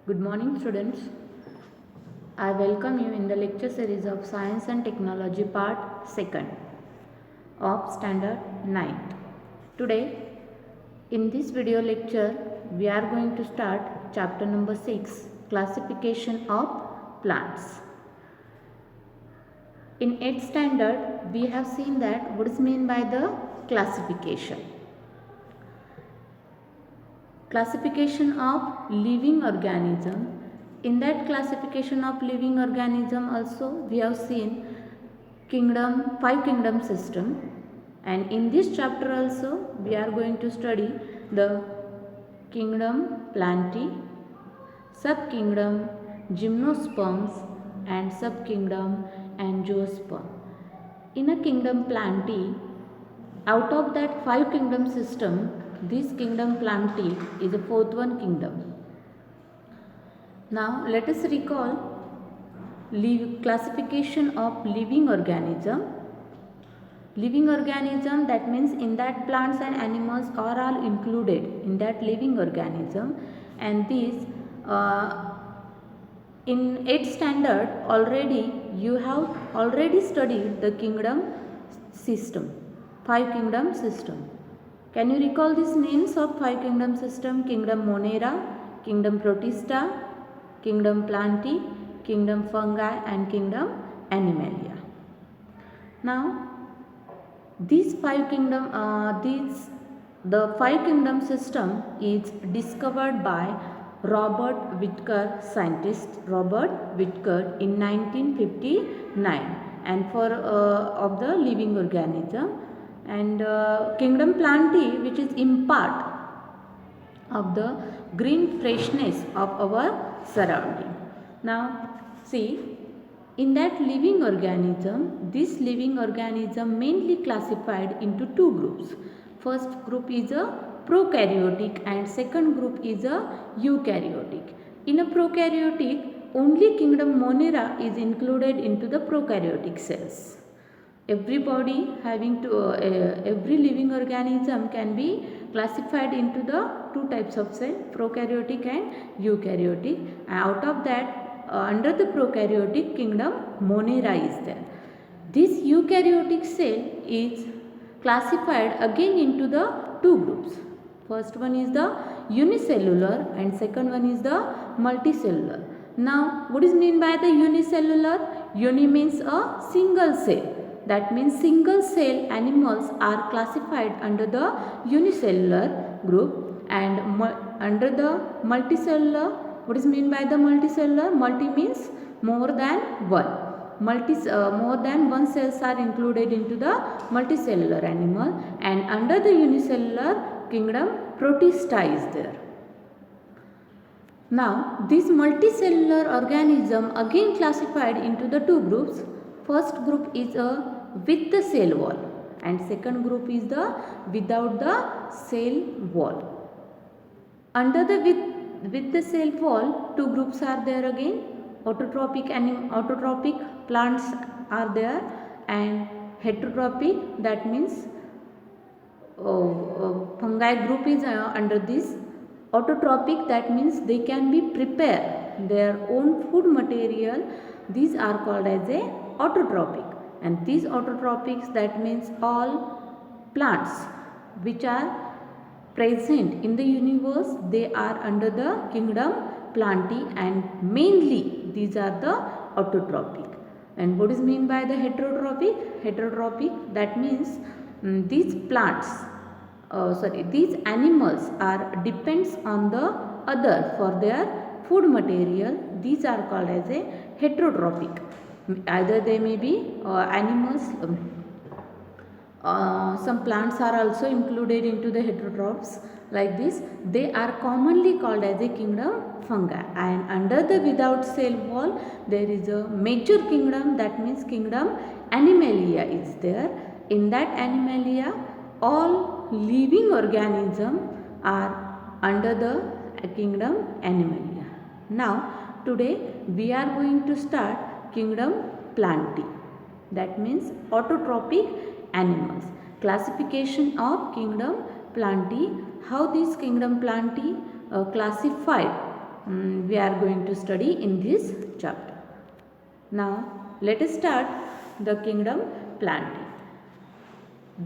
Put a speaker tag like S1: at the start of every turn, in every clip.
S1: Good morning, students. I welcome you in the lecture series of Science and Technology Part 2nd of Standard 9th. Today, in this video lecture, we are going to start chapter number 6, Classification of Plants. In 8th standard, we have seen that what is meant by the classification. Classification of living organism. In that classification of living organism also we have seen five kingdom system, and in this chapter also we are going to study the kingdom Plantae, subkingdom Gymnosperms and subkingdom Angiosperm. In a kingdom Plantae, out of that five kingdom system, this kingdom Plantae is the fourth one kingdom. Now let us recall classification of living organism. Living organism, that means in that plants and animals are all included in that living organism, and these in 8th standard already you have already studied the kingdom system, five kingdom system. Can you recall these names of five kingdom system? Kingdom Monera, kingdom Protista, kingdom Plantae, kingdom Fungi and kingdom Animalia. Now these five kingdom the five kingdom system is discovered by Robert Whittaker, scientist Robert Whittaker in 1959, and for of the living organism, and kingdom Plantae, which is in part of the green freshness of our surrounding. Now see, in that living organism, this living organism mainly classified into two groups. First group is a prokaryotic and second group is a eukaryotic. In a prokaryotic, only kingdom Monera is included into the prokaryotic cells. Everybody having to every living organism can be classified into the two types of cell, prokaryotic and eukaryotic. Out of that, under the prokaryotic kingdom Monera is there. This eukaryotic cell is classified again into the two groups. First one is the unicellular and second one is the multicellular. Now what is meant by the unicellular? Uni means a single cell. That means single cell animals are classified under the unicellular group, and under the multicellular, what is meant by the multicellular? Multi means more than one. More than one cells are included into the multicellular animal, and under the unicellular kingdom Protista is there. Now this multicellular organism again classified into the two groups. First group is a with the cell wall and second group is the without the cell wall. Under the with the cell wall, two groups are there again. Autotrophic plants are there, and heterotrophic, that means fungi group is under this. Autotrophic, that means they can be prepare their own food material. These are called as a autotrophic, and these autotrophics, that means all plants which are present in the universe, they are under the kingdom Plantae, and mainly these are the autotrophic. And what is meant by the heterotrophic? Heterotrophic, that means these plants these animals are depends on the other for their food material. These are called as a heterotrophic. Either they may be animals, some plants are also included into the heterotrophs. Like this, they are commonly called as a kingdom fungi, and under the without cell wall there is a major kingdom, that means kingdom Animalia is there. In that Animalia, all living organisms are under the kingdom Animalia. Now today we are going to start kingdom Plantae, that means autotrophic animals. Classification of kingdom Plantae, how this kingdom Plantae classified we are going to study in this chapter. Now let us start the kingdom Plantae.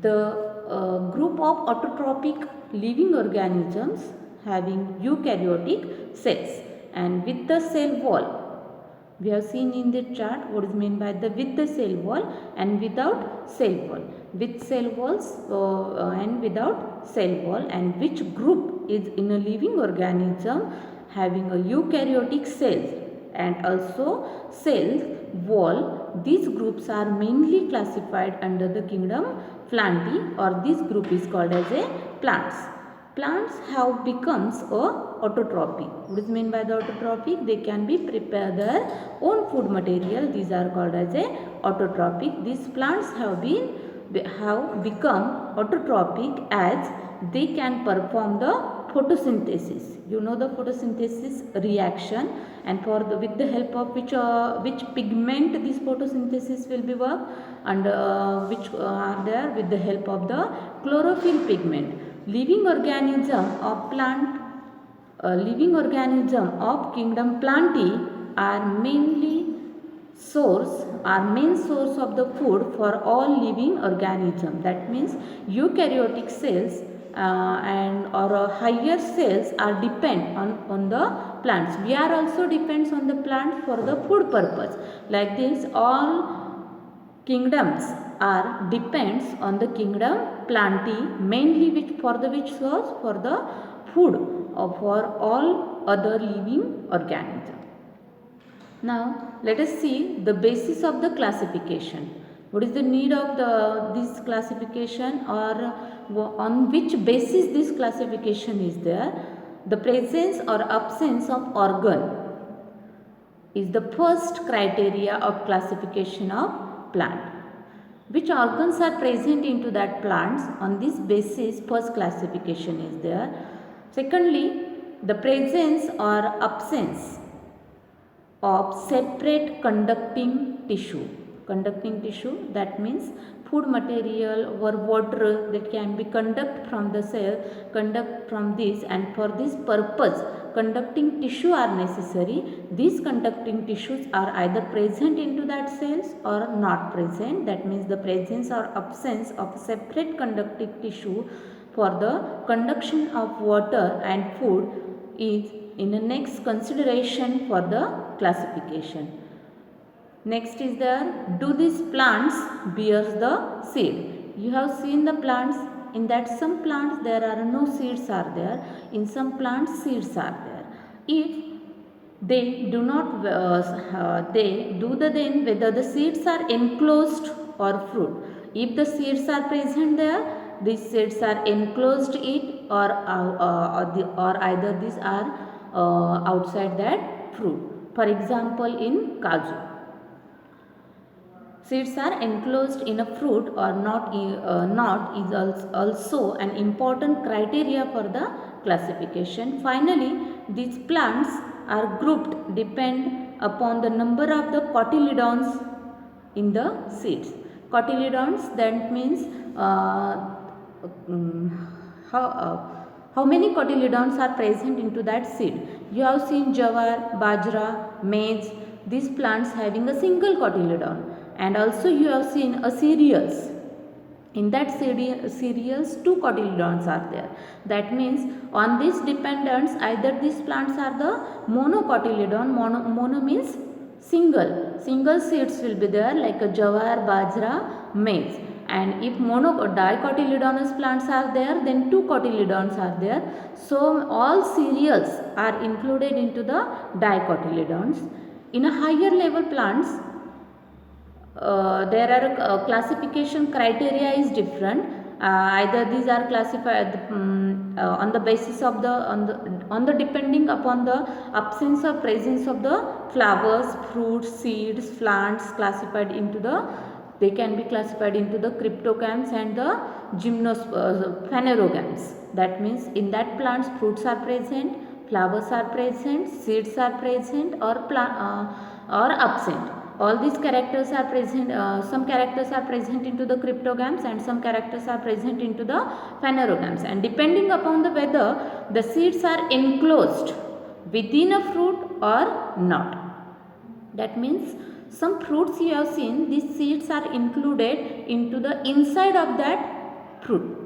S1: The group of autotrophic living organisms having eukaryotic cells and with the cell wall. We have seen in the chart what is meant by the with the cell wall and without cell wall. With cell walls and without cell wall, and which group is in a living organism having a eukaryotic cells and also cells wall. These groups are mainly classified under the kingdom Plantae, or this group is called as a plants. Plants have becomes a autotrophic. What is meant by the autotrophic? They can be prepare their own food material. These are called as a autotrophic. These plants have become autotrophic as they can perform the photosynthesis. You know the photosynthesis reaction, and for the, with the help of which pigment this photosynthesis will be worked, and which are there with the help of the chlorophyll pigment. Living organism of kingdom Plantae are main source of the food for all living organism. That means eukaryotic cells and or higher cells are depend on the plants. We are also depends on the plants for the food purpose. Like this, all kingdoms are depends on the kingdom Plantae mainly which source for the food for all other living organisms. Now let us see the basis of the classification. What is the need of this classification, or on which basis this classification is there? The presence or absence of organ is the first criteria of classification of plant. Which organs are present into that plants, on this basis first classification is there. Secondly, the presence or absence of separate conducting tissue. Conducting tissue, that means food material or water that can be conduct from the cell, conduct from this, and for this purpose conducting tissue are necessary. These conducting tissues are either present into that cells or not present. That means the presence or absence of separate conducting tissue for the conduction of water and food is in the next consideration for the classification. Next is there, do these plants bears the seed? You have seen the plants. In that some plants there are no seeds are there. In some plants seeds are there. If they do not, they do the then whether the seeds are enclosed or fruit. If the seeds are present there, these seeds are enclosed it, or either these are outside that fruit. For example, in kaju, seeds are enclosed in a fruit or not is also an important criteria for the classification. Finally, these plants are grouped depend upon the number of the cotyledons in the seeds. Cotyledons, that means how many cotyledons are present into that seed. You have seen jawar, bajra, maize, these plants having a single cotyledon. And also you have seen a cereals. In that cereals, two cotyledons are there. That means on these dependents, either these plants are the monocotyledon. Mono means single seeds will be there, like a jawar, bajra, maize. And if dicotyledonous plants are there, then two cotyledons are there. So all cereals are included into the dicotyledons. In a higher level plants, there are classification criteria is different. Either these are classified on the basis of the depending upon the absence or presence of the flowers, fruits, seeds, plants classified into they can be classified into the cryptogams and the phanerogams. That means in that plants fruits are present, flowers are present, seeds are present, or absent. All these characters are present, some characters are present into the cryptogams and some characters are present into the phanerogams, and depending upon the whether the seeds are enclosed, within a fruit or not. That means some fruits you have seen, these seeds are included into the inside of that fruit.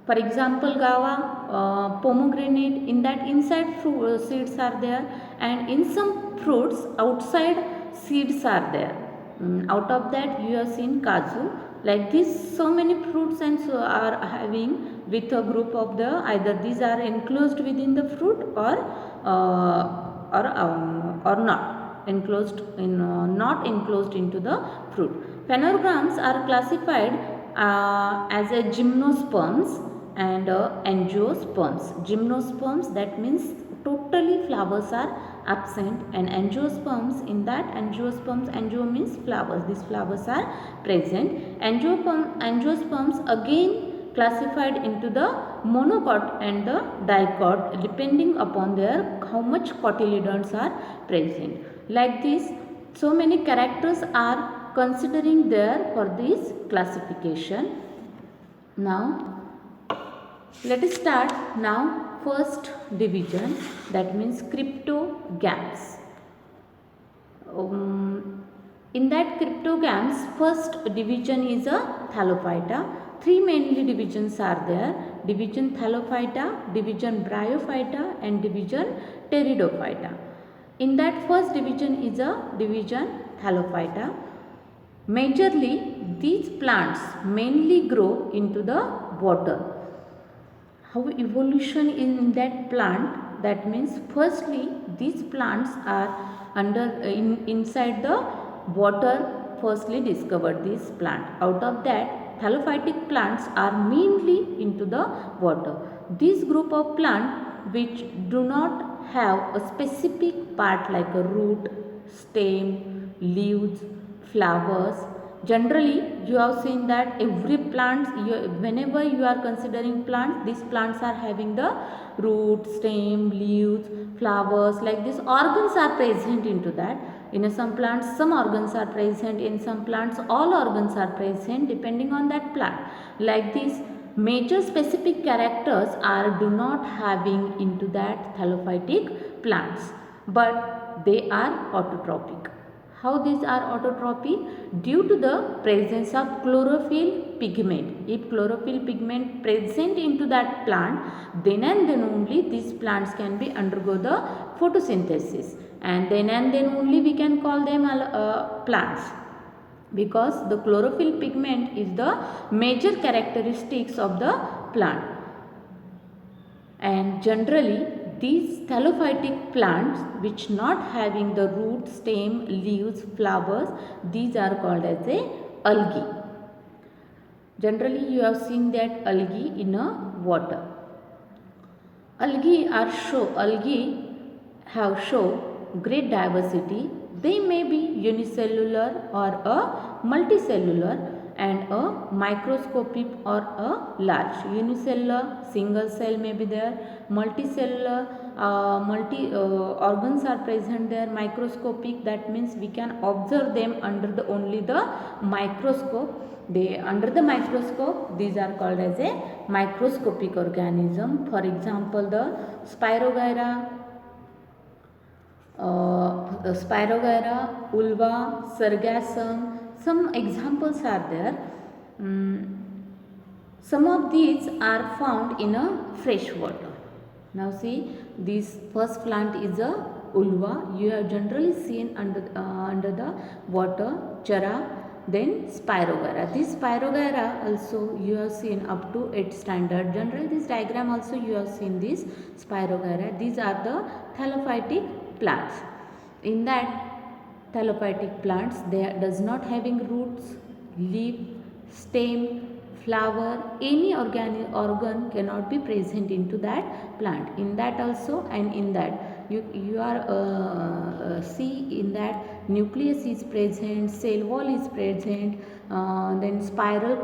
S1: For example, guava, pomegranate, in that inside seeds are there, and in some fruits outside seeds are there. Out of that you have seen kaju. Like this, so many fruits and so are having with a group of the, either these are enclosed within the fruit or not enclosed in not enclosed into the fruit. Phanerogams are classified as a gymnosperms and angiosperms. Gymnosperms, that means totally flowers are absent, and angiosperms, in that angiosperms, angio means flowers, these flowers are present. Angiosperms again classified into the monocot and the dicot depending upon their how much cotyledons are present. Like this, so many characters are considering there for this classification. Now let us start now first division, that means cryptogams. In that cryptogams, first division is a Thallophyta. Three mainly divisions are there: division Thallophyta, division Bryophyta, and division Pteridophyta. In that first division is a division Thallophyta. Majorly these plants mainly grow into the water. How evolution in that plant? That means firstly these plants are inside the water, firstly discovered this plant. Out of that, thallophytic plants are mainly into the water. This group of plant which do not have a specific part like a root, stem, leaves, flowers. Generally you have seen that every plant, whenever you are considering plants, these plants are having the root, stem, leaves, flowers. Like this, organs are present into that. In some plants some organs are present, in some plants all organs are present depending on that plant. Like this, major specific characters are do not having into that thallophytic plants, but they are autotrophic. How these are autotrophic? Due to the presence of chlorophyll pigment. If chlorophyll pigment present into that plant, then and then only these plants can be undergo the photosynthesis, and then only we can call them plants, because the chlorophyll pigment is the major characteristics of the plant. And generally these thallophytic plants which not having the root, stem, leaves, flowers, these are called as a algae. Generally you have seen that algae in a water. Algae have show great diversity. They may be unicellular or a multicellular, and a microscopic or a large. Unicellular, single cell may be there. Multicellular, organs are present there. Microscopic, that means we can observe them under the only the microscope. They under the microscope, these are called as a microscopic organism. For example, the Spirogyra, ulva, sargassum, some examples are there. Some of these are found in a fresh water. Now see, this first plant is a ulva. You have generally seen under the water, chara, then Spirogyra. This Spirogyra also you have seen up to 8th standard. Generally this diagram also you have seen this Spirogyra. These are the thallophytic plants. In that thallophytic plants, they does not having roots, leaf, stem, flower, any organ cannot be present into that plant. In that also, and in that you are see in that nucleus is present, cell wall is present, then spiral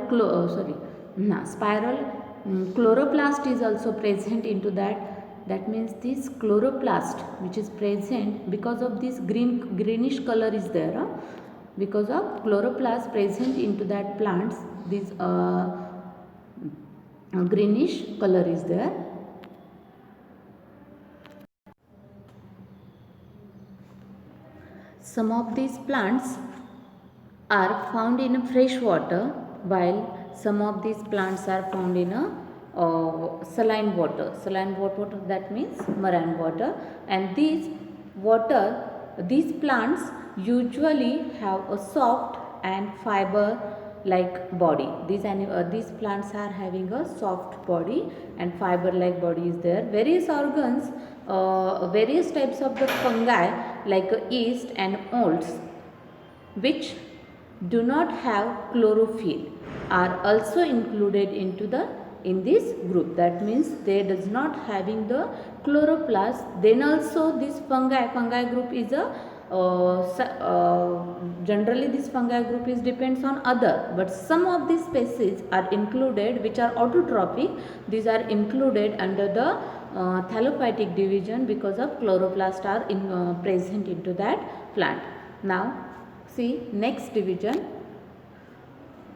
S1: chloroplast is also present into that. That means this chloroplast which is present, because of this greenish color is there, because of chloroplast present into that plants, this greenish color is there. Some of these plants are found in fresh water, while some of these plants are found in a saline water. Saline water, that means marine water. And these plants usually have a soft and fiber like body. These plants are having a soft body and fiber like body is there. Various organs, various types of the fungi like yeast and molds, which do not have chlorophyll, are also included into in this group. That means they does not having the chloroplast. Then also this fungi group is a generally this fungi group is depends on other, but some of these species are included which are autotrophic. These are included under the thallophytic division because of chloroplast are present into that plant. Now see next division.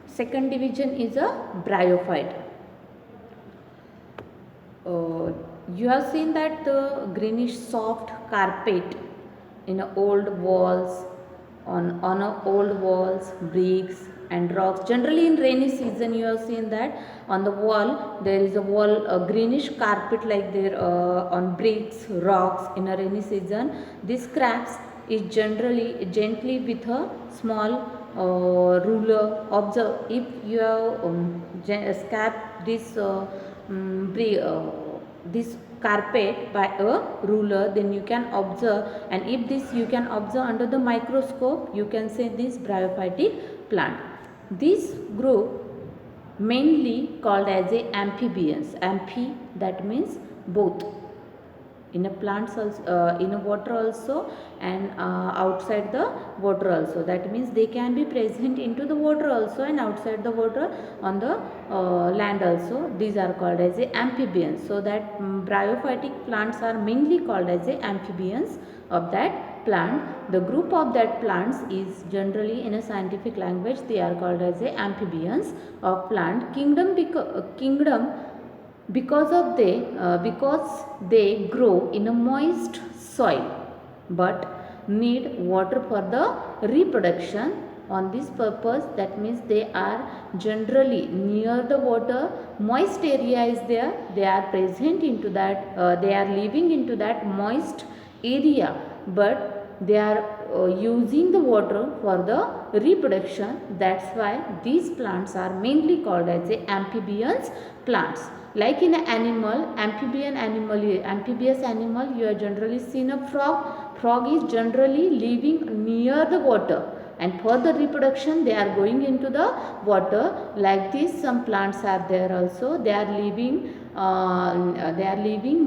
S1: Second division is a bryophyte. You have seen that the greenish soft carpet in old walls, on old walls, bricks and rocks. Generally in rainy season you have seen that on the wall there is a greenish carpet like there on bricks, rocks in a rainy season. This scraps is generally gently with a small ruler. Observe, if you have scraped this carpet by a ruler, then you can observe, and if this you can observe under the microscope, you can say this bryophytic plant. This group mainly called as a amphibians. Amphi, that means both, in a plants also, in a water also, and outside the water also. That means they can be present into the water also and outside the water on the land also. These are called as a amphibians. So that bryophytic plants are mainly called as a amphibians of that plant. The group of that plants is generally, in a scientific language, they are called as a amphibians of plant kingdom. Because they grow in a moist soil but need water for the reproduction. On this purpose, that means they are generally near the water, moist area is there, they are present into that, they are living into that moist area, but they are using the water for the reproduction. That's why these plants are mainly called as a amphibians plants. Like in an animal, amphibious animal, you have generally seen a frog. Frog is generally living near the water, and for the reproduction they are going into the water. Like this, some plants are there also. They are living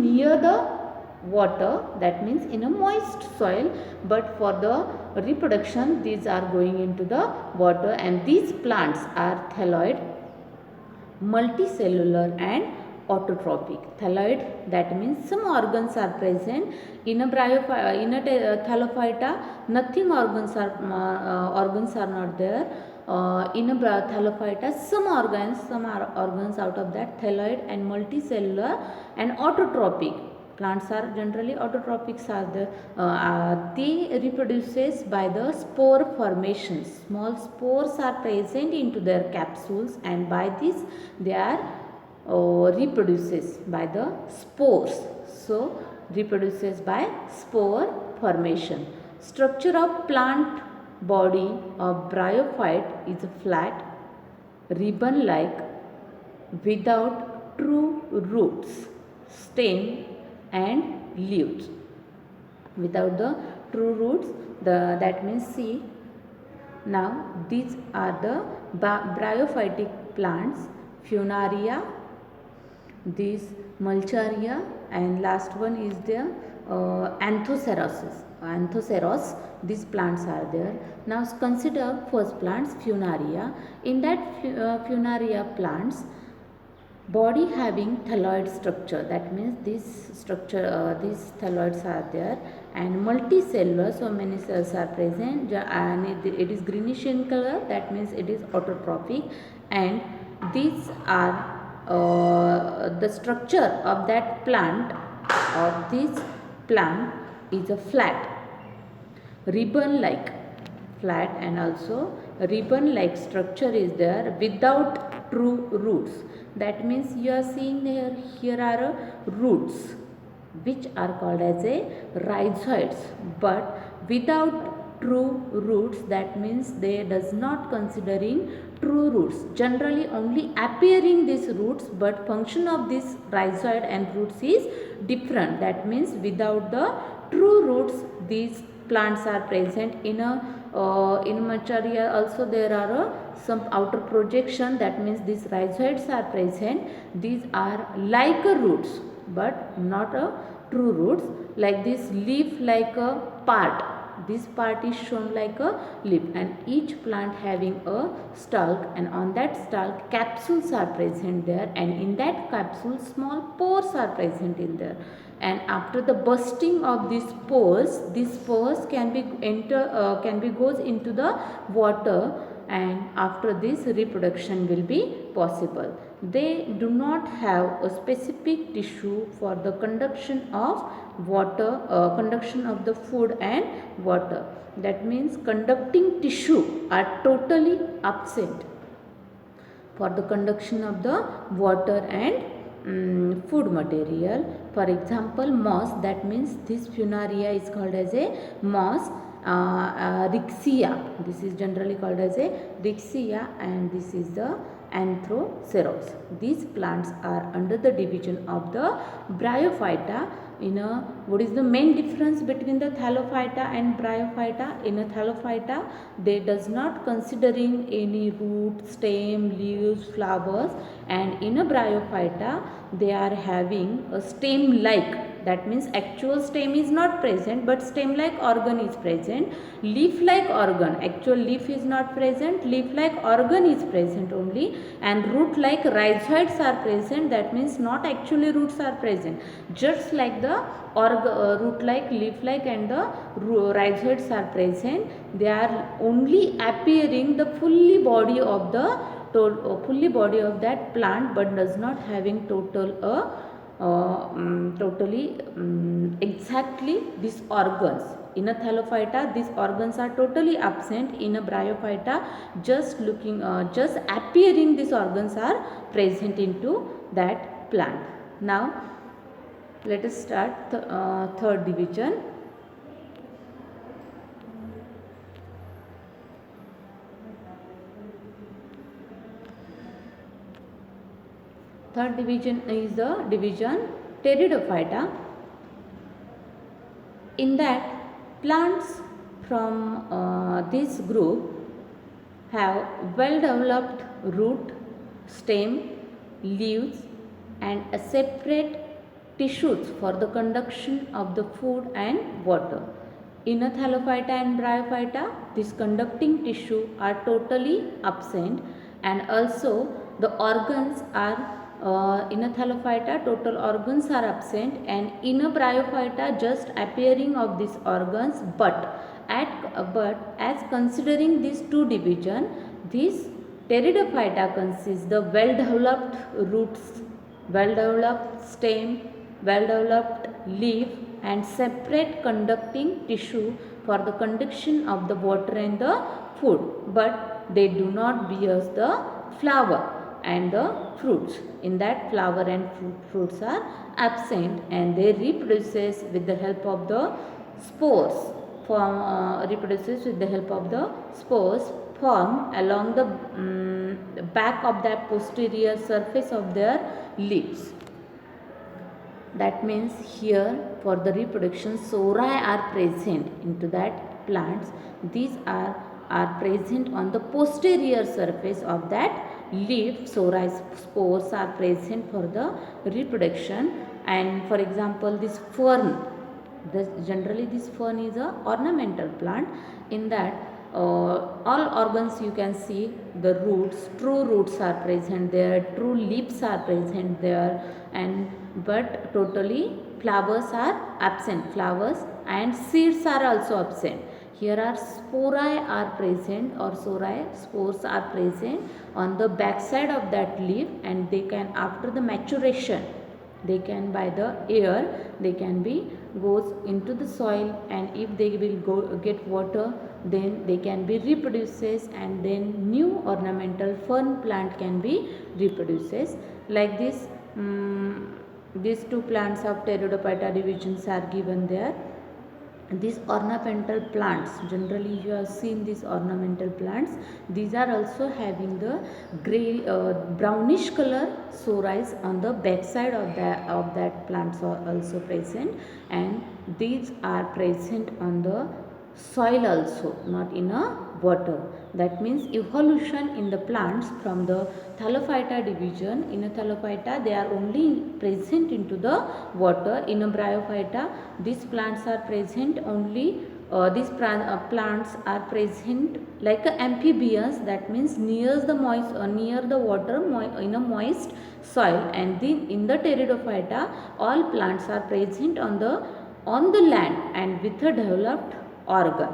S1: near the water, that means in a moist soil, but for the reproduction these are going into the water. And these plants are thalloid, multicellular and autotrophic. Thalloid, that means some organs are present. In a thallophyta, nothing organs are not there. In a thallophyta, some organs out of that thalloid and multicellular and autotrophic. Plants are generally autotrophics are they reproduces by the spore formation. Small spores are present into their capsules, and by this they are reproduces by the spores. So reproduces by spore formation. Structure of plant body of bryophyte is flat, ribbon like, without true roots, stem and leaves. Without the true roots, that means see. Now these are the bryophytic plants: Funaria, this Mulcharia, and last one is the Anthoceros. These plants are there. Now consider first plants, Funaria. In that Funaria plants, body having thalloid structure, that means this structure, these thalloids are there, and multicellular, so many cells are present, and it is greenish in color, that means it is autotrophic. And these are the structure of that plant, of this plant is a flat. ribbon like flat and also ribbon like structure is there without true roots. That means you are seeing here are roots which are called as a rhizoids, but without true roots. That means they does not considering true roots, generally only appearing these roots, but function of this rhizoid and roots is different. That means without the true roots these plants are present. In material also there are some outer projection. That means these rhizoids are present. These are like a roots but not a true roots. Like this leaf like a part, this part is shown like a leaf, and each plant having a stalk, and on that stalk capsules are present there, and in that capsule small pores are present in there. And after the bursting of these pores can be goes into the water, and after this reproduction will be possible. They do not have a specific tissue for the conduction of water, conduction of the food and water. That means conducting tissue are totally absent for the conduction of the water and food material. For example, moss, that means this funaria is called as a moss. Rixia, this is generally called as a Rixia, and this is the Anthoceros. These plants are under the division of the Bryophyta. What is the main difference between the Thallophyta and Bryophyta? In a Thallophyta, they does not considering any root, stem, leaves, flowers, and in a Bryophyta, they are having a stem like. That means actual stem is not present, but stem like organ is present. Leaf like organ, actual leaf is not present, leaf like organ is present only, and root like rhizoids are present. That means not actually roots are present, just like the root like, leaf like and the rhizoids are present. They are only appearing the fully body of that plant, but does not having totally exactly these organs. In a Thallophyta these organs are totally absent. In a Bryophyta just appearing these organs are present into that plant. Now let us start the third division. Third division is the division Pteridophyta. In that, plants from this group have well developed root, stem, leaves and a separate tissues for the conduction of the food and water. In a Thallophyta and Bryophyta, these conducting tissue are totally absent, and also the organs are in a Thallophyta total organs are absent, and in a Bryophyta just appearing of these organs, but as considering these two division, this Pteridophyta consists the well developed roots, well developed stem, well developed leaf and separate conducting tissue for the conduction of the water and the food, but they do not bear the flower and the fruits. In that, flower and fruits are absent, and they reproduces with the help of the spores. Reproduces with the help of the spores form along the back of that posterior surface of their leaves. That means here for the reproduction sori are present into that plants. These are present on the posterior surface of that leaf. Sori spores are present for the reproduction. And for example, this fern, generally this fern is a ornamental plant. In that all organs you can see the roots, true roots are present there, true leaves are present there, and but totally flowers are absent, flowers and seeds are also absent. Here are spori are present, or spores are present on the back side of that leaf, and they can after the maturation They can by the air, they can be goes into the soil, and if they will go get water, then they can be reproduces, and then new ornamental fern plant can be reproduces. Like this, these two plants of Pteridophyta divisions are given there. These ornamental plants, generally you have seen these ornamental plants, these are also having the gray brownish color sories on the back side of that plants are also present, and these are present on the soil also, not in a water. That means evolution in the plants from the Thallophyta division. In a Thallophyta, they are only present into the water. In a Bryophyta, these plants are present only, these plants are present like amphibians. That means near the moist, near the water, in a moist soil. And then in the Pteridophyta, all plants are present on the land and with a developed organ.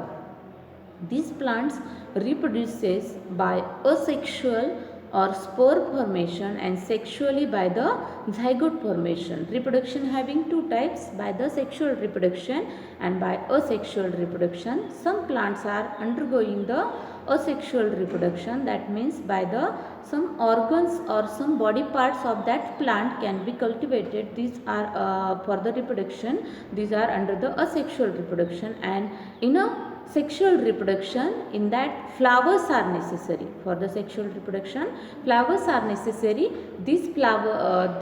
S1: These plants reproduces by asexual or spore formation and sexually by the zygote formation. Reproduction having two types, by the sexual reproduction and by asexual reproduction. Some plants are undergoing the asexual reproduction, that means by the some organs or some body parts of that plant can be cultivated. These are for the reproduction, these are under the asexual reproduction. And in a sexual reproduction, in that flowers are necessary. For the sexual reproduction, flowers are necessary. This flower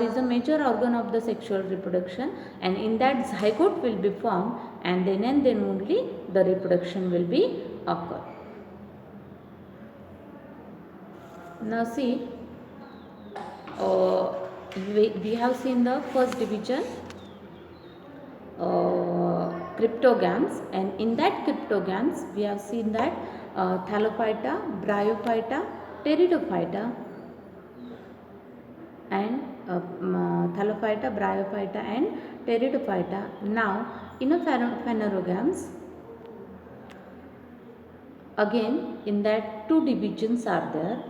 S1: is a major organ of the sexual reproduction, and in that zygote will be formed, and then only the reproduction will be occur. Now see, we have seen the first division, cryptogams, and in that cryptogams we have seen that Thallophyta, Bryophyta, Pteridophyta, and Thallophyta, Bryophyta and Pteridophyta. Now in a phanerogams, again in that two divisions are there,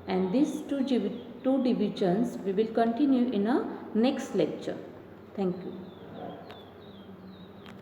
S1: and these two divisions we will continue in a next lecture. Thank you.